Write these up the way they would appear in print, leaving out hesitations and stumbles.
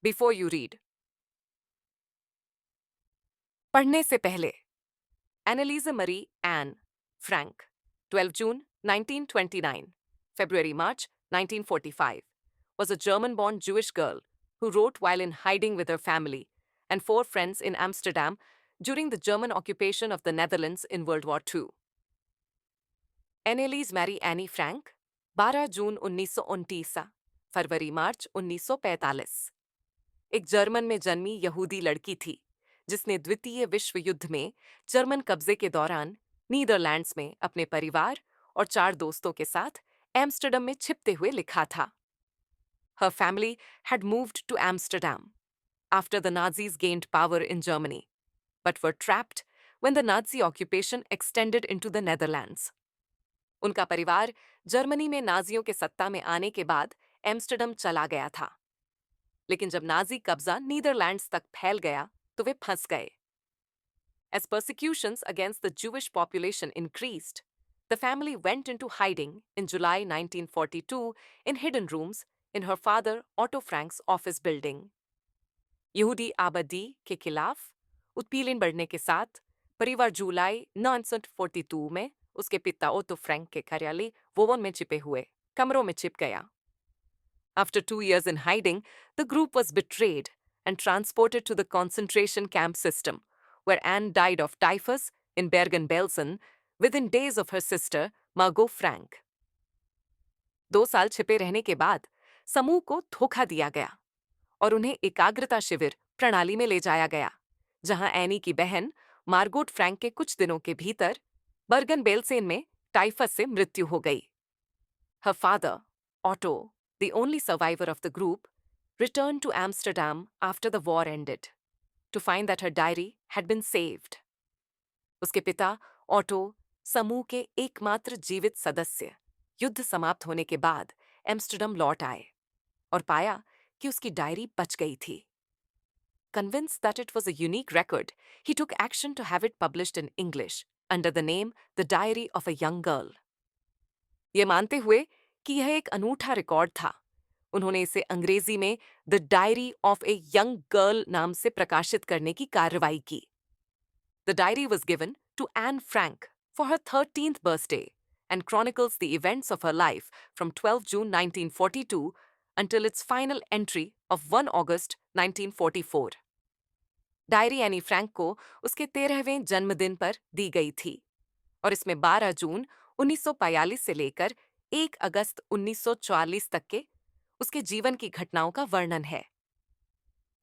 Before you read. पढ़ने से पहले। Anneliese Marie Anne Frank, 12 June 1929, February March 1945, was a German born Jewish girl who wrote while in hiding with her family and four friends in Amsterdam during the German occupation of the Netherlands in World War II. Anneliese Marie Annie Frank, 12 जून 1929, फरवरी मार्च 1945, एक German में जन्मी यहूदी लड़की थी जिसने द्वितीय विश्व युद्ध में जर्मन कब्जे के दौरान नीदरलैंड्स में अपने परिवार और चार दोस्तों के साथ एम्स्टर्डम में छिपते हुए लिखा था। Her family had moved to Amsterdam after the Nazis gained power in Germany, but were trapped when the Nazi occupation extended into the Netherlands. उनका परिवार जर्मनी में नाजियों के सत्ता में आने के बाद एम्स्टर्डम चला गया था, लेकिन जब नाजी कब्जा नीदरलैंड्स तक फैल गया तो वे फंस गए। As persecutions against the Jewish population increased, the family went into hiding in July 1942 in hidden rooms in her father Otto Frank's office building. यहूदी आबादी के खिलाफ उत्पीड़न बढ़ने के साथ परिवार जुलाई 1942 में उसके पिता ओटो फ्रैंक के कार्यालय वोवन में छिपे हुए कमरों में छिप गया। After 2 years in hiding, the group was betrayed and transported to the concentration camp system, where Anne died of typhus in Bergen-Belsen within days of her sister, Margot Frank. 2 साल छिपे रहने के बाद समूह को धोखा दिया गया और उन्हें एकाग्रता शिविर प्रणाली में ले जाया गया, जहां एनी की बहन मार्गोट फ्रैंक के कुछ दिनों के भीतर बर्गन-बेल्सेन में टाइफस से मृत्यु हो गई। Her father, Otto, the only survivor of the group, returned to Amsterdam after the war ended to find that her diary had been saved. उसके पिता ऑटो समूह के एकमात्र जीवित सदस्य युद्ध समाप्त होने के बाद एम्स्टर्डम लौट आए और पाया कि उसकी डायरी बच गई थी। Convinced that it was a unique record, he took action to have it published in English under the name The Diary of a Young Girl. ये मानते हुए कि यह एक अनूठा रिकॉर्ड था, उन्होंने इसे अंग्रेजी में the diary of a young girl नाम से प्रकाशित करने की कार्रवाई की। The diary was given to Anne Frank for her 13th birthday and chronicles the events of her life from 12 June 1942 until its final entry of 1 August 1944. Diary Anne Frank को उसके 13वें जन्मदिन पर दी गई थी और इसमें 12 जून 1942 से लेकर 1 अगस्त 1944 तक के उसके जीवन की घटनाओं का वर्णन है।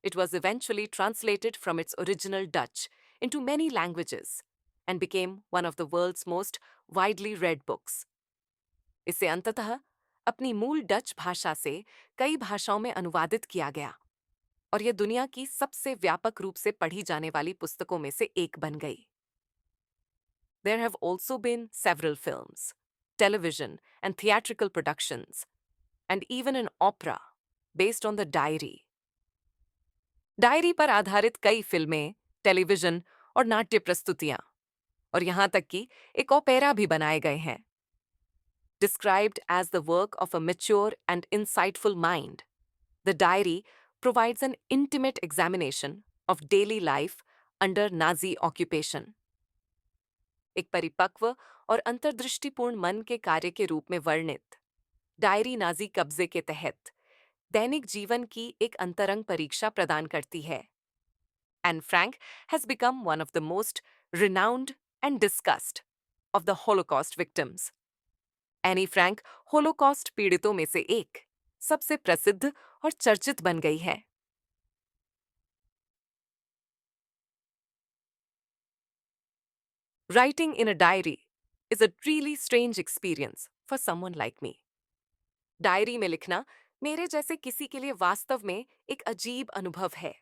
It was eventually translated from its original Dutch into many languages and became one of the world's most widely read books. इसे अंततः अपनी मूल डच भाषा से कई भाषाओं में अनुवादित किया गया और यह दुनिया की सबसे व्यापक रूप से पढ़ी जाने वाली पुस्तकों में से एक बन गई। There have also been several films, television and theatrical productions, and even an opera based on the diary. Diary पर आधारित कई फिल्में, टेलीविजन और नाट्य प्रस्तुतियां और यहां तक कि एक ओपेरा भी बनाए गए हैं। Described as the work of a mature and insightful mind, the diary provides an intimate examination of daily life under Nazi occupation. एक परिपक्व और अंतर्दृष्टिपूर्ण मन के कार्य के रूप में वर्णित डायरी नाजी कब्जे के तहत दैनिक जीवन की एक अंतरंग परीक्षा प्रदान करती है। Anne Frank has become one of the most renowned and discussed of the Holocaust victims. Anne Frank Holocaust पीड़ितों में से एक सबसे प्रसिद्ध और चर्चित बन गई है। Writing in a diary is a really strange experience for someone like me. Diary में लिखना मेरे जैसे किसी के लिए वास्तव में एक अजीब अनुभव है।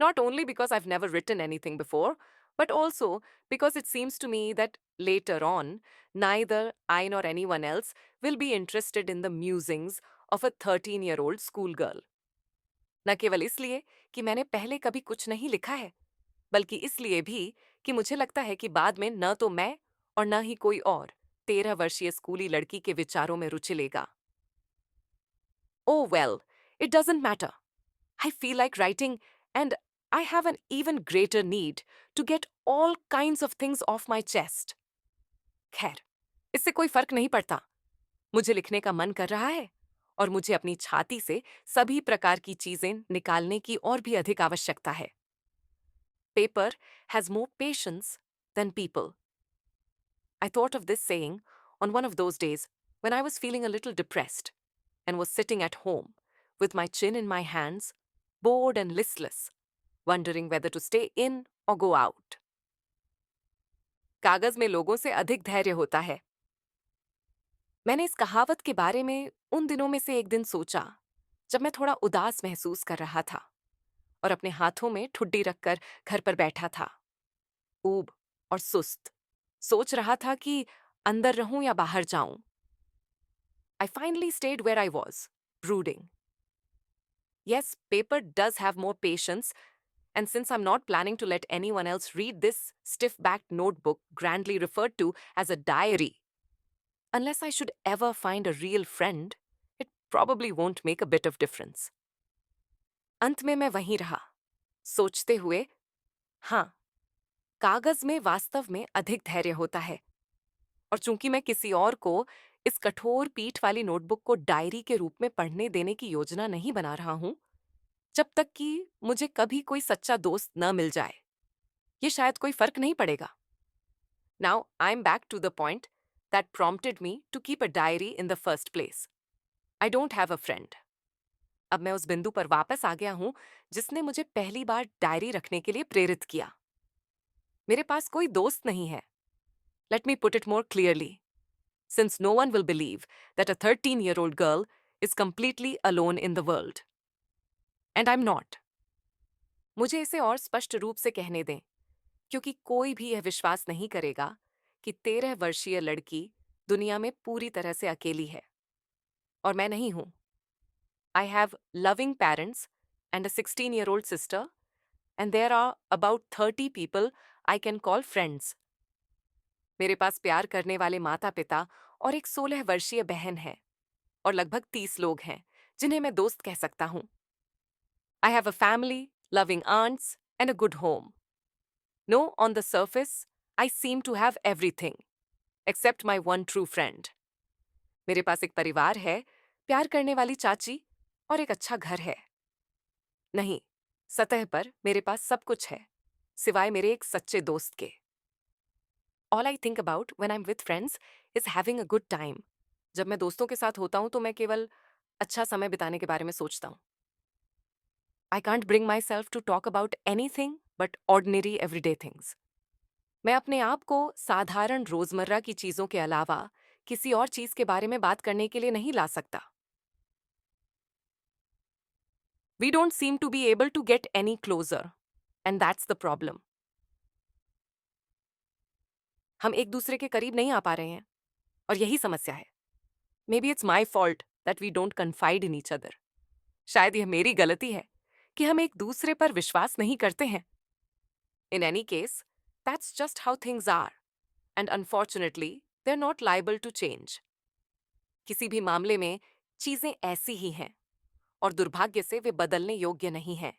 Not only because I've never written anything before, but also because it seems to me that later on, neither I nor anyone else will be interested in the musings of a 13-year-old schoolgirl. न केवल इसलिए कि मैंने पहले कभी कुछ नहीं लिखा है, बल्कि इसलिए भी कि मुझे लगता है कि बाद में न तो मैं और न ही कोई और 13 वर्षीय स्कूली लड़की के विचारों में रुचि लेगा। Oh well, it doesn't matter. I feel like writing, and I have an even greater need to get all kinds of things off my chest. खैर, इससे कोई फर्क नहीं पड़ता। मुझे लिखने का मन कर रहा है और मुझे अपनी छाती से सभी प्रकार की चीजें निकालने की और भी अधिक आवश्यकता है। Paper has more patience than people. I thought of this saying on one of those days when I was feeling a little depressed and was sitting at home with my chin in my hands, bored and listless, wondering whether to stay in or go out. कागज में लोगों से अधिक धैर्य होता है। मैंने इस कहावत के बारे में उन दिनों में से एक दिन सोचा जब मैं थोड़ा उदास महसूस कर रहा था और अपने हाथों में ठुड्डी रखकर घर पर बैठा था, ऊब और सुस्त, सोच रहा था कि अंदर रहूं या बाहर जाऊं। I finally stayed where I was, brooding. Yes, paper does have more patience, and since I'm not planning to let anyone else read this stiff-backed notebook grandly referred to as a diary, unless I should ever find a real friend, it probably won't make a bit of difference. अंत में मैं वहीं रहा, सोचते हुए, हाँ, कागज में वास्तव में अधिक धैर्य होता है, और चूंकि मैं किसी और को इस कठोर पीठ वाली नोटबुक को डायरी के रूप में पढ़ने देने की योजना नहीं बना रहा हूं, जब तक कि मुझे कभी कोई सच्चा दोस्त न मिल जाए, ये शायद कोई फर्क नहीं पड़ेगा। Now I'm back to the point that prompted me to keep a diary in the first place. I don't have a friend. अब मैं उस बिंदु पर वापस आ गया हूं जिसने मुझे पहली बार डायरी रखने के लिए प्रेरित किया। मेरे पास कोई दोस्त नहीं है। Let me put it more clearly, since no one will believe that a 13-year-old girl is completely alone in the world. And I'm not. मुझे इसे और स्पष्ट रूप से कहने दें, क्योंकि कोई भी यह विश्वास नहीं करेगा कि 13 वर्षीय लड़की दुनिया में पूरी तरह से अकेली है। और मैं नहीं हूं। I have loving parents and a 16-year-old sister, and there are about 30 people I can call friends. मेरे पास प्यार करने वाले माता पिता और एक 16 वर्षीय बहन है, और लगभग 30 लोग हैं जिन्हें मैं दोस्त कह सकता हूं। I have a family, loving aunts, and a good home. No, on the surface, I seem to have everything, except my one true friend. मेरे पास एक परिवार है, प्यार करने वाली चाची और एक अच्छा घर है। नहीं, सतह पर मेरे पास सब कुछ है, सिवाय मेरे एक सच्चे दोस्त के। All I think about when I'm with friends is having a good time. जब मैं दोस्तों के साथ होता हूं तो मैं केवल अच्छा समय बिताने के बारे में सोचता हूं। I can't bring myself to talk about anything but ordinary everyday things. मैं अपने आप को साधारण रोजमर्रा की चीजों के अलावा किसी और चीज के बारे में बात करने के लिए नहीं ला सकता। We don't seem to be able to get any closer, and that's the problem. हम एक दूसरे के करीब नहीं आ पा रहे हैं, और यही समस्या है। Maybe it's my fault that we don't confide in each other. शायद यह मेरी गलती है कि हम एक दूसरे पर विश्वास नहीं करते हैं। In any case, that's just how things are, and unfortunately, they're not liable to change. किसी भी मामले में चीजें ऐसी ही हैं, और दुर्भाग्य से वे बदलने योग्य नहीं हैं।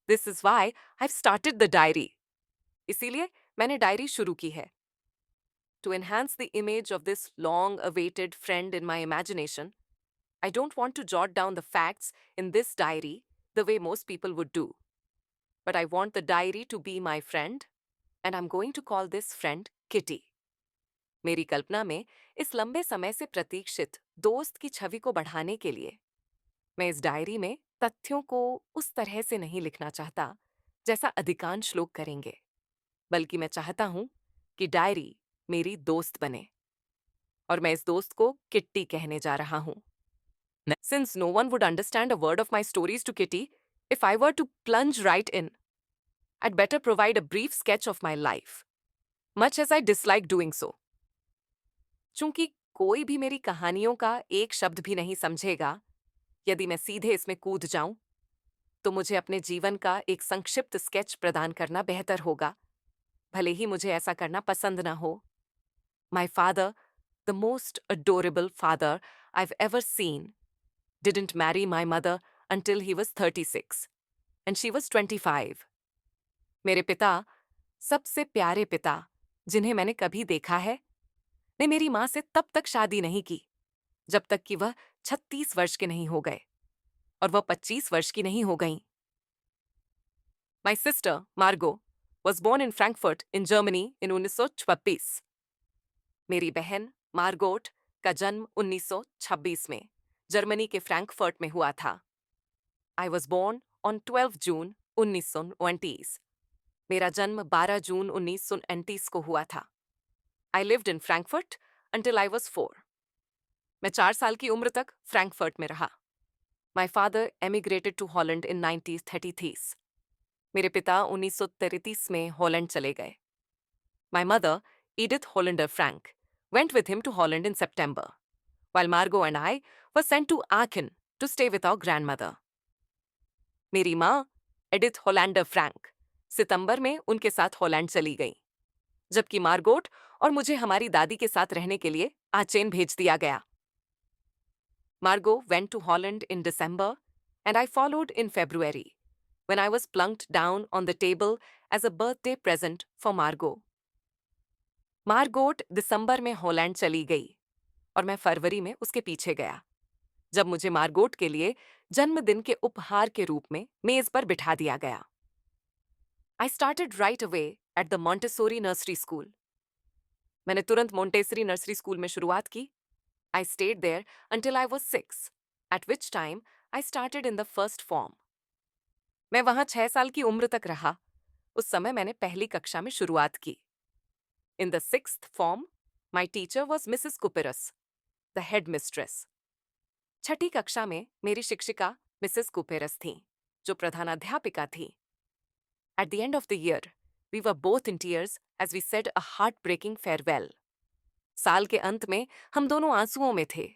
This is why I've started the diary. इसीलिए मैंने डायरी शुरू की है। To enhance the image of this long-awaited friend in my imagination, I don't want to jot down the facts in this diary the way most people would do. But I want the diary to be my friend, and I'm going to call this friend Kitty. मेरी कल्पना में इस लंबे समय से प्रतीक्षित दोस्त की छवि को बढ़ाने के लिए मैं इस डायरी में तथ्यों को उस तरह से नहीं लिखना चाहता जैसा अधिकांश लोग करेंगे, बल्कि मैं चाहता हूं कि डायरी मेरी दोस्त बने, और मैं इस दोस्त को किट्टी कहने जा रहा हूं। Since no one would understand a word of my stories to Kitty if I were to plunge right in, I'd better provide a brief sketch of my life, much as I dislike doing so. चूंकि कोई भी मेरी कहानियों का एक शब्द भी नहीं समझेगा यदि मैं सीधे इसमें कूद जाऊं, तो मुझे अपने जीवन का एक संक्षिप्त स्केच प्रदान करना बेहतर होगा, भले ही मुझे ऐसा करना पसंद ना हो। My father, the most adorable father I've ever seen, didn't marry my mother until he was 36 and she was 25. मेरे पिता, सबसे प्यारे पिता जिन्हें मैंने कभी देखा है, ने मेरी मां से तब तक शादी नहीं की जब तक कि वह 36 वर्ष के नहीं हो गए और वह 25 वर्ष की नहीं हो गईं। My sister, Margot, was born in Frankfurt in Germany in 1926. मेरी बहन मार्गोट का जन्म 1926 में जर्मनी के फ्रैंकफर्ट में हुआ था। I was born on 12 जून 1929. मेरा जन्म 12 जून 1929 को हुआ था। I lived in Frankfurt until I was 4. मैं 4 साल की उम्र तक फ्रैंकफर्ट में रहा। My father emigrated to Holland in 1933. मेरे पिता 1933 में हॉलैंड चले गए। My mother, Edith Hollander Frank, went with him to Holland in September, while Margot and I were sent to Aachen to stay with our grandmother. मेरी माँ, Edith होलैंडर Frank, सितंबर में उनके साथ हॉलैंड चली गई, जबकि मार्गोट और मुझे हमारी दादी के साथ रहने के लिए आचेन भेज दिया गया। Margot went to Holland in December, and I followed in February, when I was plunked down on the table as a birthday present for Margot. Margot दिसंबर में हॉलैंड चली गई और मैं फरवरी में उसके पीछे गया, जब मुझे मार्गोट के लिए जन्मदिन के उपहार के रूप में मेज पर बिठा दिया गया। I started right away at the Montessori Nursery School. मैंने तुरंत मोंटेसरी नर्सरी स्कूल में शुरुआत की। I stayed there until I was 6, at which time I started in the first form. मैं वहां 6 साल की उम्र तक रहा। उस समय मैंने पहली कक्षा में शुरुआत की। In the 6th form, my teacher was Mrs. Kupiras, the headmistress. छठी कक्षा में मेरी शिक्षिका मिसेस कुपेरस थीं, जो प्रधानाध्यापिका थीं। At the end of the year, we were both in tears as we said a heartbreaking farewell. साल के अंत में हम दोनों आंसुओं में थे,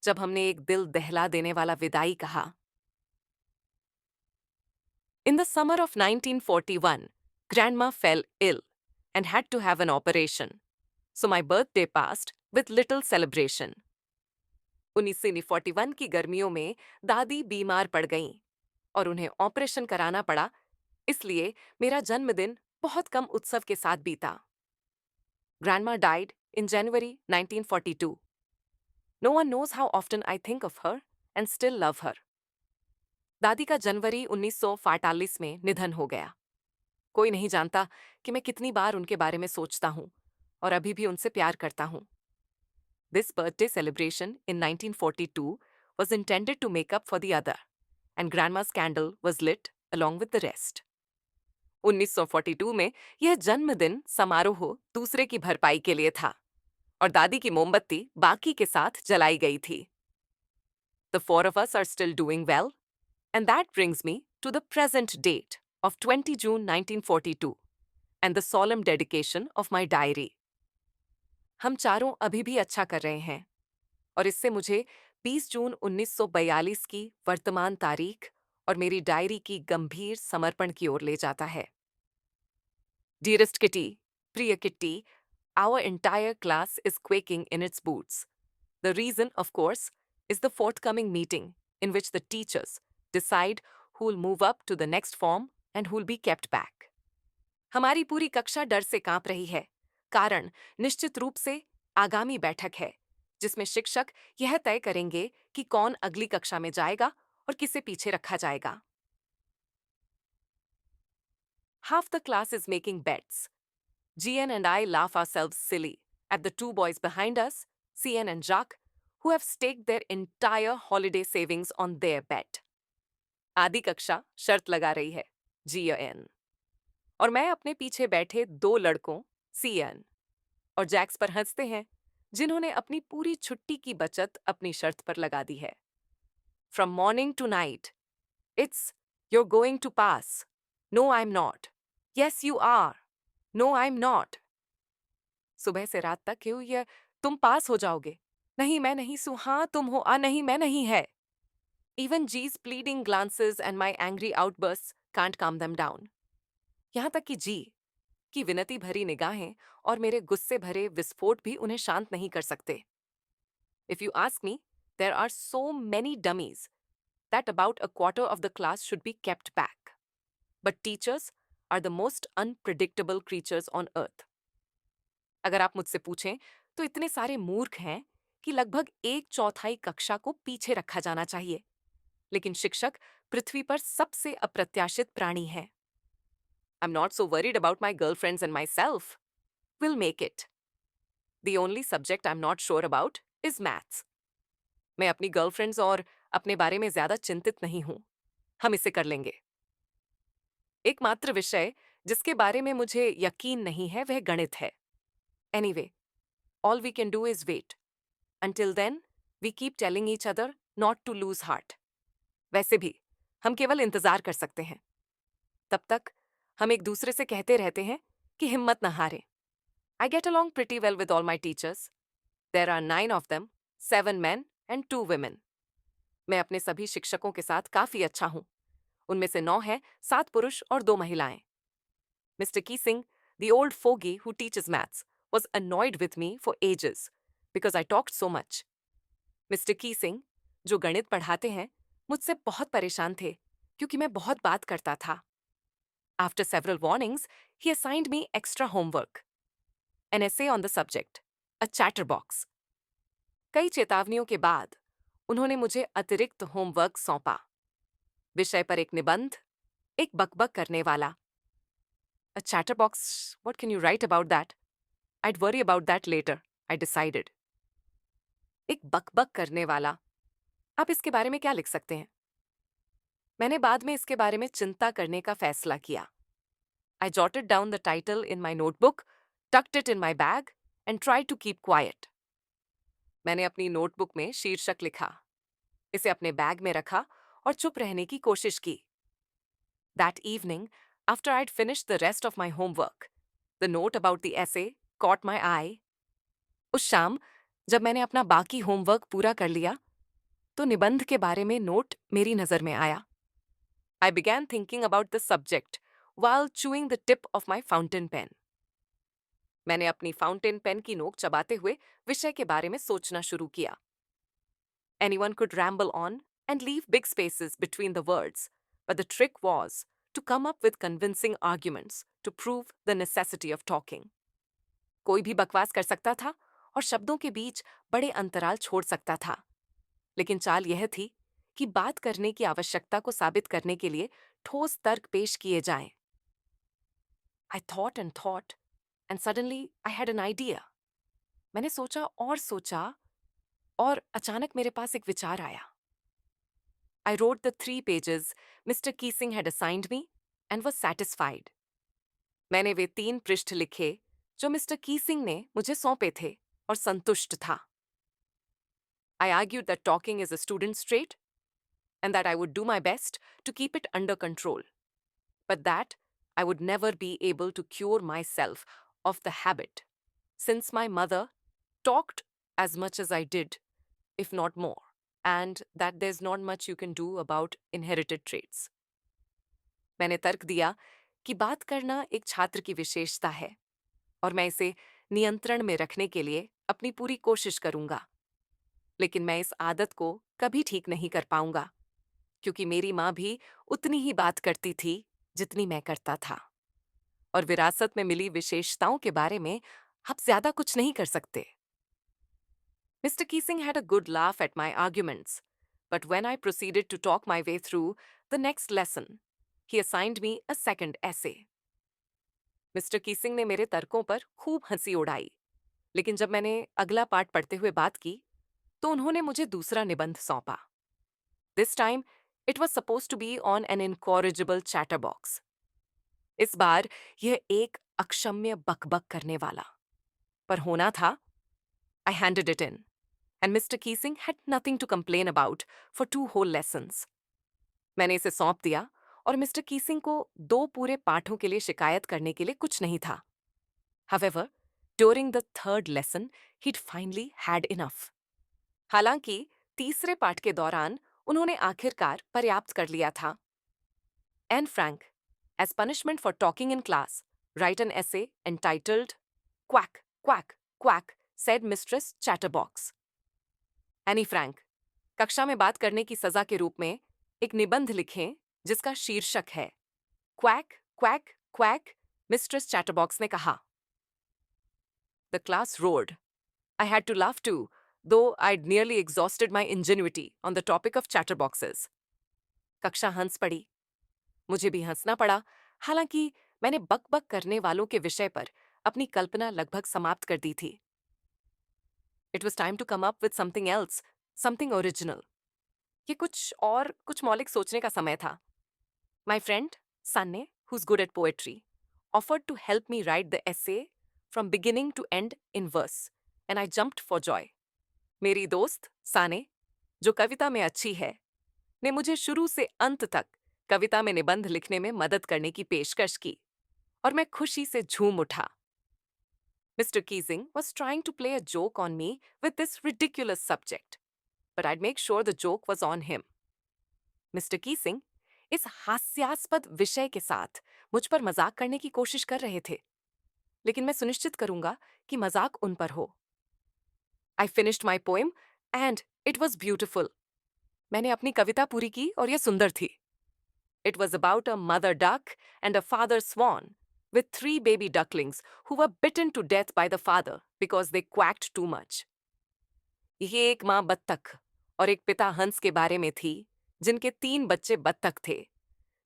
जब हमने एक दिल दहला देने वाला विदाई कहा। In the summer of 1941, Grandma fell ill and had to have an operation, so my birthday passed with little celebration. 1941 की गर्मियों में दादी बीमार पड़ गईं और उन्हें ऑपरेशन कराना पड़ा, इसलिए मेरा जन्मदिन बहुत कम उत्सव के साथ बीता। Grandma died in January 1942. No one knows how often I think of her and still love her. दादी का जनवरी 1944 में निधन हो गया। कोई नहीं जानता कि मैं कितनी बार उनके बारे में सोचता हूँ और अभी भी उनसे प्यार करता हूँ। This birthday celebration in 1942 was intended to make up for the other, and Grandma's candle was lit along with the rest. 1942 में यह जन्मदिन समारोह दूसरे की भरपाई के लिए था और दादी की मोमबत्ती बाकी के साथ जलाई गई थी। The 4 of us are still doing well, and that brings me to the present date of 20 June 1942 and the solemn dedication of my diary. हम चारों अभी भी अच्छा कर रहे हैं और इससे मुझे 20 जून 1942 की वर्तमान तारीख और मेरी डायरी की गंभीर समर्पण की ओर ले जाता है। Dearest Kitty, प्रिय kitty, our entire class is quaking in its boots. The reason, of course, is the forthcoming meeting in which the teachers decide who will move up to the next form and who will be kept back. हमारी पूरी कक्षा डर से कांप रही है, कारण निश्चित रूप से आगामी बैठक है, जिसमें शिक्षक यह तय करेंगे कि कौन अगली कक्षा में जाएगा और किसे पीछे रखा जाएगा। Half the class is making bets. GN and I laugh ourselves silly at the 2 boys behind us, CN and Jacques, who have staked their entire holiday savings on their bet. आधी कक्षा शर्त लगा रही है, GN, और मैं अपने पीछे बैठे 2 लड़कों, CN, और जैक्स पर हंसते हैं, जिन्होंने अपनी पूरी छुट्टी की बचत अपनी शर्त पर लगा दी है। From morning to night, it's you're going to pass. No, I'm not. Yes, you are. No, I'm not. सुबह से रात तक क्यों ये तुम पास हो जाओगे? नहीं, मैं नहीं सू, हाँ तुम हो, नहीं मैं नहीं है। Even G's pleading glances and my angry outbursts can't calm them down. यहाँ तक कि G की विनती भरी निगाहें और मेरे गुस्से भरे विस्फोट भी उन्हें शांत नहीं कर सकते। If you ask me, there are so many dummies that about a quarter of the class should be kept back. But teachers are the most unpredictable creatures on earth. अगर आप मुझसे पूछें तो इतने सारे मूर्ख हैं कि लगभग 1/4 कक्षा को पीछे रखा जाना चाहिए। लेकिन शिक्षक पृथ्वी पर सबसे अप्रत्याशित प्राणी है। I'm not so worried about my girlfriends and myself. We'll make it. The only subject I'm not sure about is maths. मैं अपनी गर्लफ्रेंड्स और अपने बारे में ज्यादा चिंतित नहीं हूं। हम इसे कर लेंगे। एकमात्र विषय जिसके बारे में मुझे यकीन नहीं है वह गणित है। Anyway, all we can do is wait. Until then, we keep telling each other not to lose heart. वैसे भी हम केवल इंतजार कर सकते हैं। तब तक हम एक दूसरे से कहते रहते हैं कि हिम्मत न हारें। I get along pretty well with all my teachers. There are 9 of them, 7 men and 2 women. मैं अपने सभी शिक्षकों के साथ काफी अच्छा हूँ। उनमें से 9 हैं, 7 पुरुष और 2 महिलाएं। Mr. Keesing, the old fogey who teaches maths, was annoyed with me for ages because I talked so much. Mr. Keesing, जो गणित पढ़ाते हैं, मुझसे बहुत परेशान थे क्योंकि मैं बहुत बात करता था। After several warnings, he assigned me extra homework. An essay on the subject, a chatterbox. कई चेतावनियों के बाद उन्होंने मुझे अतिरिक्त होमवर्क सौंपा। विषय पर एक निबंध, एक बकबक करने वाला। A chatterbox, what can you write about that? I'd worry about that later, I decided. एक बकबक करने वाला। आप इसके बारे में क्या लिख सकते हैं? मैंने बाद में इसके बारे में चिंता करने का फैसला किया। I jotted down the title in my notebook, tucked it in my bag, and tried to keep quiet. मैंने अपनी नोटबुक में शीर्षक लिखा, इसे अपने बैग में रखा और चुप रहने की कोशिश की। That evening, after I'd finished the rest of my homework, the note about the essay caught my eye. उस शाम, जब मैंने अपना बाकी होमवर्क पूरा कर लिया, तो निबंध के बारे में नोट मेरी नजर में आया। I began thinking about the subject while chewing the tip of my fountain pen. मैंने अपनी फाउंटेन पेन की नोक चबाते हुए विषय के बारे में सोचना शुरू किया। Anyone could ramble on and leave big spaces between the words, but the trick was to come up with convincing arguments to prove the necessity of talking. कोई भी बकवास कर सकता था और शब्दों के बीच बड़े अंतराल छोड़ सकता था, लेकिन चाल यह थी कि बात करने की आवश्यकता को साबित करने के लिए ठोस तर्क पेश किए जाएं। I thought and suddenly I had an idea. मैंने सोचा और अचानक मेरे पास एक विचार आया। I wrote the 3 pages Mr. Keesing had assigned me and was satisfied. मैंने वे 3 पृष्ठ लिखे जो मिस्टर कीसिंग ने मुझे सौंपे थे और संतुष्ट था। I argued that talking is a student's trait and that I would do my best to keep it under control, but that I would never be able to cure myself of the habit, since my mother talked as much as I did, if not more, and that there's not much you can do about inherited traits. मैंने तर्क दिया कि बात करना एक छात्र की विशेषता है और मैं इसे नियंत्रण में रखने के लिए अपनी पूरी कोशिश करूंगा, लेकिन मैं इस आदत को कभी ठीक नहीं कर पाऊंगा क्योंकि मेरी माँ भी उतनी ही बात करती थी जितनी मैं करता था, और विरासत में मिली विशेषताओं के बारे में आप ज्यादा कुछ नहीं कर सकते। Mr. Keesing had a good laugh at my arguments, but when I proceeded to talk my way through the next lesson, he assigned me a second essay. Mister Keesing ने मेरे तर्कों पर खूब हंसी उड़ाई, लेकिन जब मैंने अगला पाठ पढ़ते हुए बात की, तो उन्होंने मुझे दूसरा निबंध सौंपा। This time, it was supposed to be on an incorrigible chatterbox. इस बार यह एक अक्षम्य बकबक करने वाला पर होना था। I handed it in, and Mr. Keesing had nothing to complain about for 2 whole lessons. मैंने इसे सौंप दिया और मिस्टर कीसिंग को 2 पूरे पाठों के लिए शिकायत करने के लिए कुछ नहीं था। However, during the 3rd lesson, he'd finally had enough. हालांकि तीसरे पाठ के दौरान उन्होंने आखिरकार पर्याप्त कर लिया था। Anne Frank, as punishment for talking in class, write an essay entitled "Quack, Quack, Quack," said Mistress Chatterbox. Annie Frank, कक्षा में बात करने की सजा के रूप में एक निबंध लिखें जिसका शीर्षक है quack quack quack, mistress chatterbox ने कहा। The class road. I had to laugh too, though I'd nearly exhausted my ingenuity on the topic of chatterboxes. कक्षा हंस पड़ी। मुझे भी हंसना पड़ा, हालांकि मैंने बक बक करने वालों के विषय पर अपनी कल्पना लगभग समाप्त कर दी थी। It was time to come up with something else, something original. ये कुछ मौलिक सोचने का समय था। My friend, Sanne, who's good at poetry, offered to help me write the essay from beginning to end in verse, and I jumped for joy. मेरी दोस्त साने, जो कविता में अच्छी है, ने मुझे शुरू से अंत तक कविता में निबंध लिखने में मदद करने की पेशकश की और मैं खुशी से झूम उठा। Mr. Keesing was trying to play a joke on me with this ridiculous subject, but I'd make sure the joke was on him. Mr. Keesing इस हास्यास्पद विषय के साथ मुझ पर मजाक करने की कोशिश कर रहे थे, लेकिन मैं सुनिश्चित करूंगा कि मजाक उन पर हो। I finished my poem and it was beautiful. मैंने अपनी कविता पूरी की और यह सुंदर थी। It was about a mother duck and a father swan with 3 baby ducklings who were bitten to death by the father because they quacked too much. ये एक माँ बत्तख और एक पिता हंस के बारे में थी, जिनके 3 बच्चे बत्तख थे,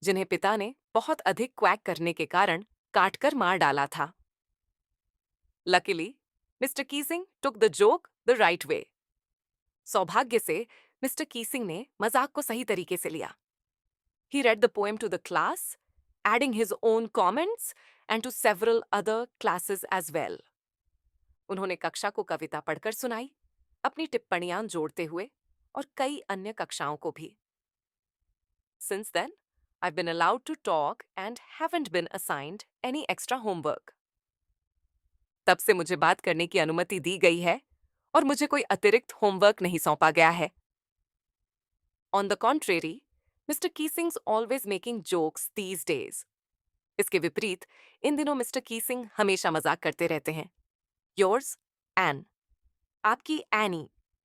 जिन्हें पिता ने बहुत अधिक क्वैक करने के कारण काटकर मार डाला था। Luckily, Mr. Keesing took the joke the right way. सौभाग्य से मिस्टर कीसिंग ने मजाक को सही तरीके से लिया। He read the poem to the class, adding his own comments and to several other classes as well. उन्होंने कक्षा को कविता पढ़कर सुनाई, अपनी टिप्पणियां जोड़ते हुए और कई अन्य कक्षाओं को भी। Since then, I've been allowed to talk and haven't been assigned any extra homework. तब से मुझे बात करने की अनुमति दी गई है और मुझे कोई अतिरिक्त होमवर्क नहीं सौंपा गया है। On the contrary, Mr. Keesing's always making jokes these days. इसके विपरीत इन दिनों मिस्टर कीसिंग हमेशा मजाक करते रहते हैं। Yours, Anne. आपकी एनी